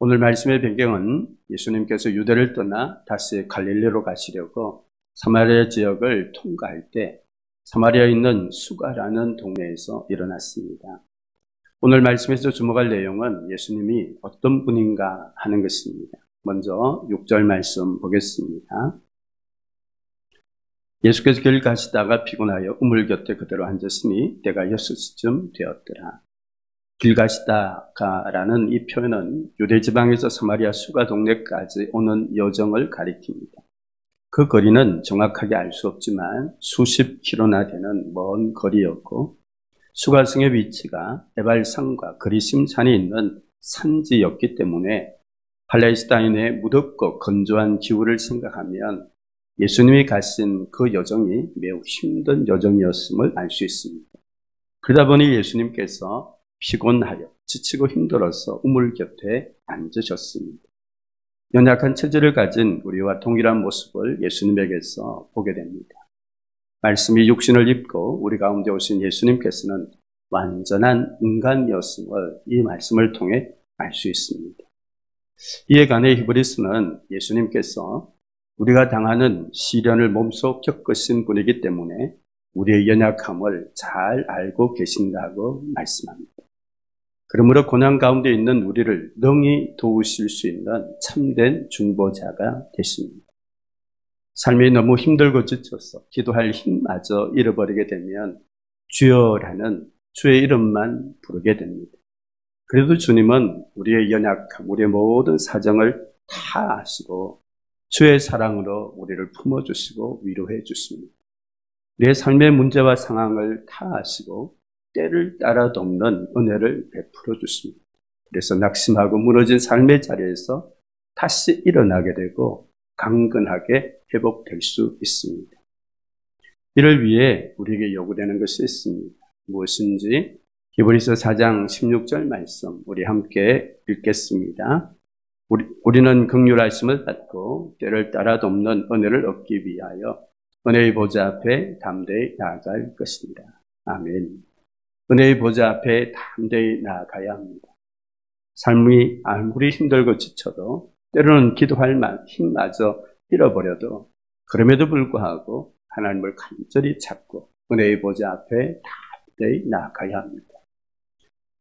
오늘 말씀의 배경은 예수님께서 유대를 떠나 다시 갈릴리로 가시려고 사마리아 지역을 통과할 때 사마리아에 있는 수가라는 동네에서 일어났습니다. 오늘 말씀에서 주목할 내용은 예수님이 어떤 분인가 하는 것입니다. 먼저 6절 말씀 보겠습니다. 예수께서 길 가시다가 피곤하여 우물 곁에 그대로 앉았으니 때가 6시쯤 되었더라. 길 가시다가라는 이 표현은 유대지방에서 사마리아 수가 동네까지 오는 여정을 가리킵니다. 그 거리는 정확하게 알 수 없지만 수십 킬로나 되는 먼 거리였고 수가성의 위치가 에발산과 그리심산이 있는 산지였기 때문에 팔레스타인의 무덥고 건조한 기후를 생각하면 예수님이 가신 그 여정이 매우 힘든 여정이었음을 알 수 있습니다. 그러다 보니 예수님께서 피곤하여 지치고 힘들어서 우물 곁에 앉으셨습니다. 연약한 체질을 가진 우리와 동일한 모습을 예수님에게서 보게 됩니다. 말씀이 육신을 입고 우리 가운데 오신 예수님께서는 완전한 인간이었음을 이 말씀을 통해 알 수 있습니다. 이에 관해 히브리서는 예수님께서 우리가 당하는 시련을 몸소 겪으신 분이기 때문에 우리의 연약함을 잘 알고 계신다고 말씀합니다. 그러므로 고난 가운데 있는 우리를 능히 도우실 수 있는 참된 중보자가 되십니다. 삶이 너무 힘들고 지쳐서 기도할 힘마저 잃어버리게 되면 주여라는 주의 이름만 부르게 됩니다. 그래도 주님은 우리의 연약함, 우리의 모든 사정을 다 아시고 주의 사랑으로 우리를 품어주시고 위로해 주십니다. 내 삶의 문제와 상황을 다 아시고 때를 따라 돕는 은혜를 베풀어 주십니다. 그래서 낙심하고 무너진 삶의 자리에서 다시 일어나게 되고 강건하게 회복될 수 있습니다. 이를 위해 우리에게 요구되는 것이 있습니다. 무엇인지 히브리서 4장 16절 말씀 우리 함께 읽겠습니다. 우리는 긍휼하심을 받고 때를 따라 돕는 은혜를 얻기 위하여 은혜의 보좌 앞에 담대히 나아갈 것입니다. 아멘. 은혜의 보좌 앞에 담대히 나아가야 합니다. 삶이 아무리 힘들고 지쳐도 때로는 기도할 힘마저 잃어버려도 그럼에도 불구하고 하나님을 간절히 찾고 은혜의 보좌 앞에 담대히 나아가야 합니다.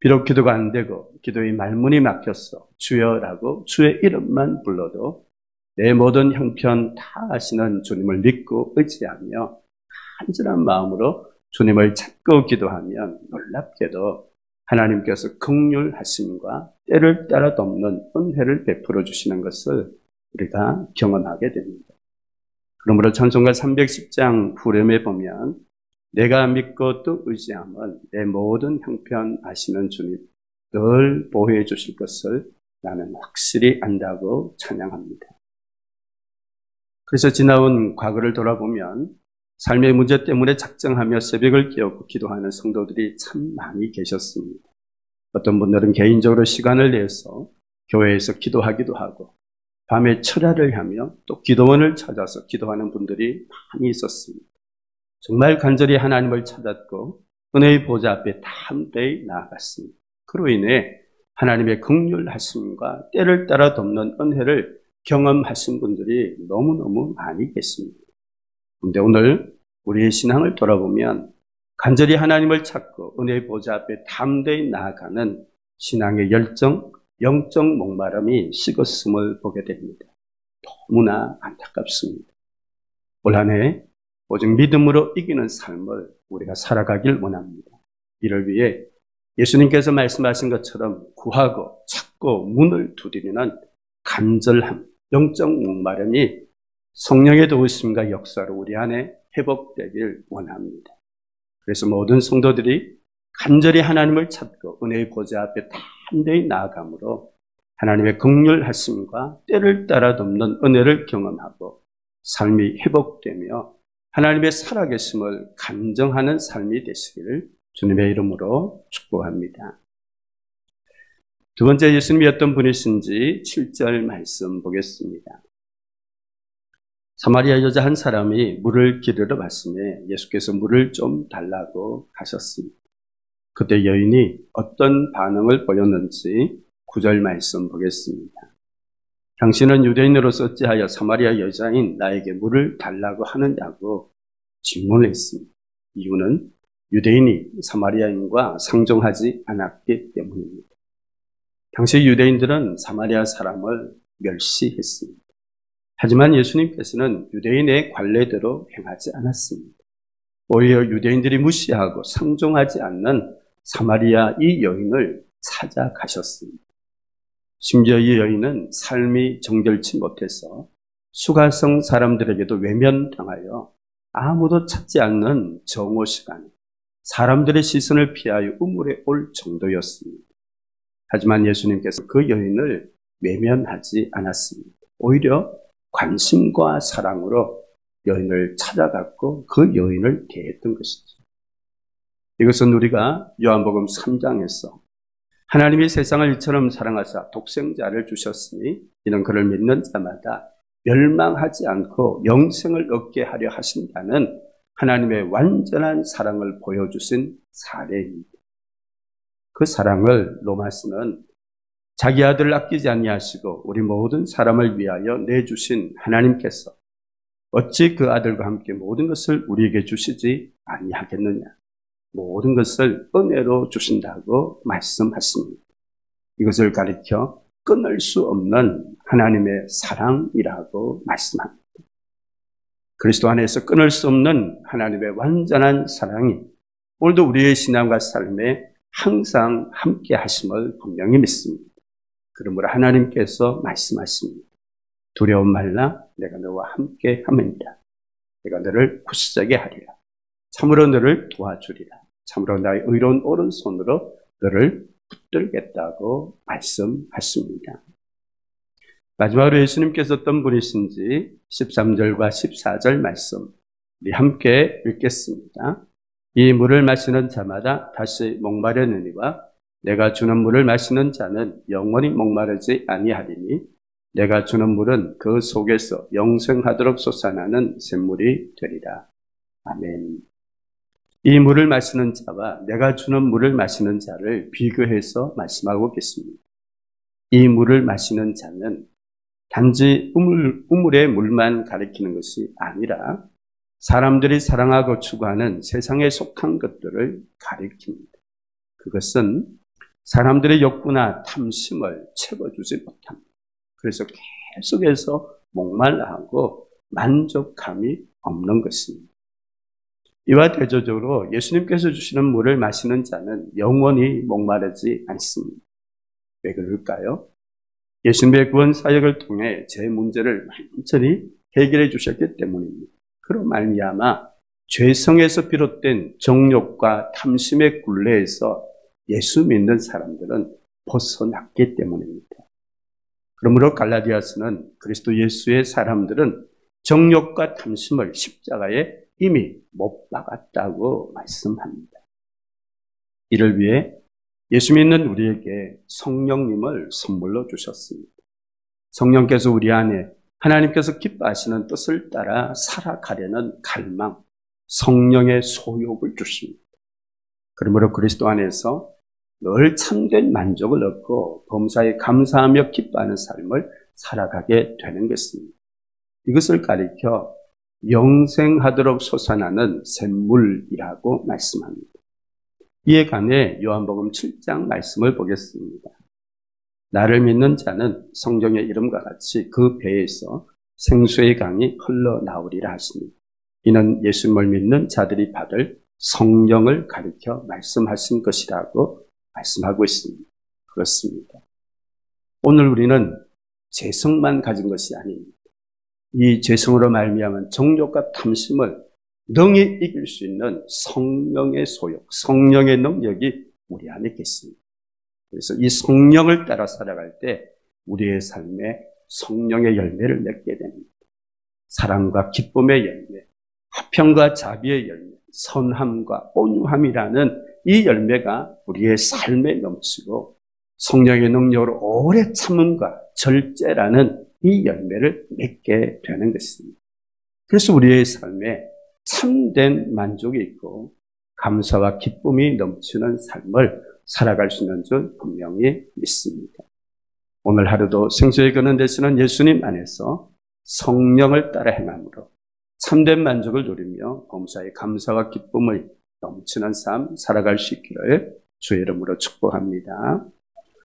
비록 기도가 안 되고 기도의 말문이 막혔어 주여라고 주의 이름만 불러도 내 모든 형편 다 아시는 주님을 믿고 의지하며 간절한 마음으로 주님을 찾고 기도하면 놀랍게도 하나님께서 긍휼하심과 때를 따라 돕는 은혜를 베풀어 주시는 것을 우리가 경험하게 됩니다. 그러므로 찬송가 310장 후렴에 보면 내가 믿고 또 의지함은 내 모든 형편 아시는 주님 늘 보호해 주실 것을 나는 확실히 안다고 찬양합니다. 그래서 지나온 과거를 돌아보면 삶의 문제 때문에 작정하며 새벽을 깨우고 기도하는 성도들이 참 많이 계셨습니다. 어떤 분들은 개인적으로 시간을 내서 교회에서 기도하기도 하고 밤에 철야를 하며 또 기도원을 찾아서 기도하는 분들이 많이 있었습니다. 정말 간절히 하나님을 찾았고 은혜의 보좌 앞에 담대히 나아갔습니다. 그로 인해 하나님의 긍휼하심과 때를 따라 돕는 은혜를 경험하신 분들이 너무너무 많이 계십니다. 그런데 오늘 우리의 신앙을 돌아보면 간절히 하나님을 찾고 은혜의 보좌 앞에 담대히 나아가는 신앙의 열정, 영적 목마름이 식었음을 보게 됩니다. 너무나 안타깝습니다. 올 한 해 오직 믿음으로 이기는 삶을 우리가 살아가길 원합니다. 이를 위해 예수님께서 말씀하신 것처럼 구하고 찾고 문을 두드리는 간절함, 영적 목마름이 성령의 도우심과 역사로 우리 안에 회복되길 원합니다. 그래서 모든 성도들이 간절히 하나님을 찾고 은혜의 보좌 앞에 담대히 나아감으로 하나님의 긍휼하심과 때를 따라 돕는 은혜를 경험하고 삶이 회복되며 하나님의 살아계심을 간증하는 삶이 되시기를 주님의 이름으로 축복합니다. 두 번째 예수님이 어떤 분이신지 7절 말씀 보겠습니다. 사마리아 여자 한 사람이 물을 기르러 왔으며 예수께서 물을 좀 달라고 하셨습니다. 그때 여인이 어떤 반응을 보였는지 9절 말씀 보겠습니다. 당신은 유대인으로서 어찌하여 사마리아 여자인 나에게 물을 달라고 하느냐고 질문을 했습니다. 이유는 유대인이 사마리아인과 상종하지 않았기 때문입니다. 당시 유대인들은 사마리아 사람을 멸시했습니다. 하지만 예수님께서는 유대인의 관례대로 행하지 않았습니다. 오히려 유대인들이 무시하고 상종하지 않는 사마리아 이 여인을 찾아가셨습니다. 심지어 이 여인은 삶이 정결치 못해서 수가성 사람들에게도 외면당하여 아무도 찾지 않는 정오 시간에 사람들의 시선을 피하여 우물에 올 정도였습니다. 하지만 예수님께서 그 여인을 외면하지 않았습니다. 오히려 관심과 사랑으로 여인을 찾아갔고 그 여인을 대했던 것이죠. 이것은 우리가 요한복음 3장에서 하나님이 세상을 이처럼 사랑하사 독생자를 주셨으니 이는 그를 믿는 자마다 멸망하지 않고 영생을 얻게 하려 하신다는 하나님의 완전한 사랑을 보여주신 사례입니다. 그 사랑을 로마서는 자기 아들을 아끼지 아니하시고 우리 모든 사람을 위하여 내주신 하나님께서 어찌 그 아들과 함께 모든 것을 우리에게 주시지 아니하겠느냐. 모든 것을 은혜로 주신다고 말씀하십니다. 이것을 가리켜 끊을 수 없는 하나님의 사랑이라고 말씀합니다. 그리스도 안에서 끊을 수 없는 하나님의 완전한 사랑이 오늘도 우리의 신앙과 삶에 항상 함께 하심을 분명히 믿습니다. 그러므로 하나님께서 말씀하십니다. 두려움 말라, 내가 너와 함께 함이니라. 내가 너를 굳세게 하리라. 참으로 너를 도와주리라. 참으로 나의 의로운 오른손으로 너를 붙들겠다고 말씀하십니다. 마지막으로 예수님께서 어떤 분이신지 13절과 14절 말씀 우리 함께 읽겠습니다. 이 물을 마시는 자마다 다시 목마르느니와 내가 주는 물을 마시는 자는 영원히 목마르지 아니하리니 내가 주는 물은 그 속에서 영생하도록 솟아나는 샘물이 되리라. 아멘. 이 물을 마시는 자와 내가 주는 물을 마시는 자를 비교해서 말씀하고 있습니다. 이 물을 마시는 자는 단지 우물의 물만 가리키는 것이 아니라 사람들이 사랑하고 추구하는 세상에 속한 것들을 가리킵니다. 그것은 사람들의 욕구나 탐심을 채워주지 못합니다. 그래서 계속해서 목말라하고 만족감이 없는 것입니다. 이와 대조적으로 예수님께서 주시는 물을 마시는 자는 영원히 목마르지 않습니다. 왜 그럴까요? 예수님의 구원 사역을 통해 제 문제를 완전히 해결해 주셨기 때문입니다. 그로 말미암아 죄성에서 비롯된 정욕과 탐심의 굴레에서 예수 믿는 사람들은 벗어났기 때문입니다. 그러므로 갈라디아서는 그리스도 예수의 사람들은 정욕과 탐심을 십자가에 이미 못 박았다고 말씀합니다. 이를 위해 예수 믿는 우리에게 성령님을 선물로 주셨습니다. 성령께서 우리 안에 하나님께서 기뻐하시는 뜻을 따라 살아가려는 갈망, 성령의 소욕을 주십니다. 그러므로 그리스도 안에서 늘 참된 만족을 얻고 범사에 감사하며 기뻐하는 삶을 살아가게 되는 것입니다. 이것을 가리켜 영생하도록 솟아나는 샘물이라고 말씀합니다. 이에 관해 요한복음 7장 말씀을 보겠습니다. 나를 믿는 자는 성경의 이름과 같이 그 배에서 생수의 강이 흘러나오리라 하십니다. 이는 예수님을 믿는 자들이 받을 성령을 가리켜 말씀하신 것이라고 말씀하고 있습니다. 그렇습니다. 오늘 우리는 죄성만 가진 것이 아닙니다. 이 죄성으로 말미암은 정욕과 탐심을 능히 이길 수 있는 성령의 소욕, 성령의 능력이 우리 안에 계십니다. 그래서 이 성령을 따라 살아갈 때 우리의 삶에 성령의 열매를 맺게 됩니다. 사랑과 기쁨의 열매, 화평과 자비의 열매, 선함과 온유함이라는 이 열매가 우리의 삶에 넘치고 성령의 능력으로 오래 참음과 절제라는 이 열매를 맺게 되는 것입니다. 그래서 우리의 삶에 참된 만족이 있고 감사와 기쁨이 넘치는 삶을 살아갈 수 있는 줄 분명히 믿습니다. 오늘 하루도 생수의 근원 되시는 예수님 안에서 성령을 따라 행함으로 참된 만족을 누리며 범사의 감사와 기쁨을 넘치는 삶 살아갈 수 있기를 주의 이름으로 축복합니다.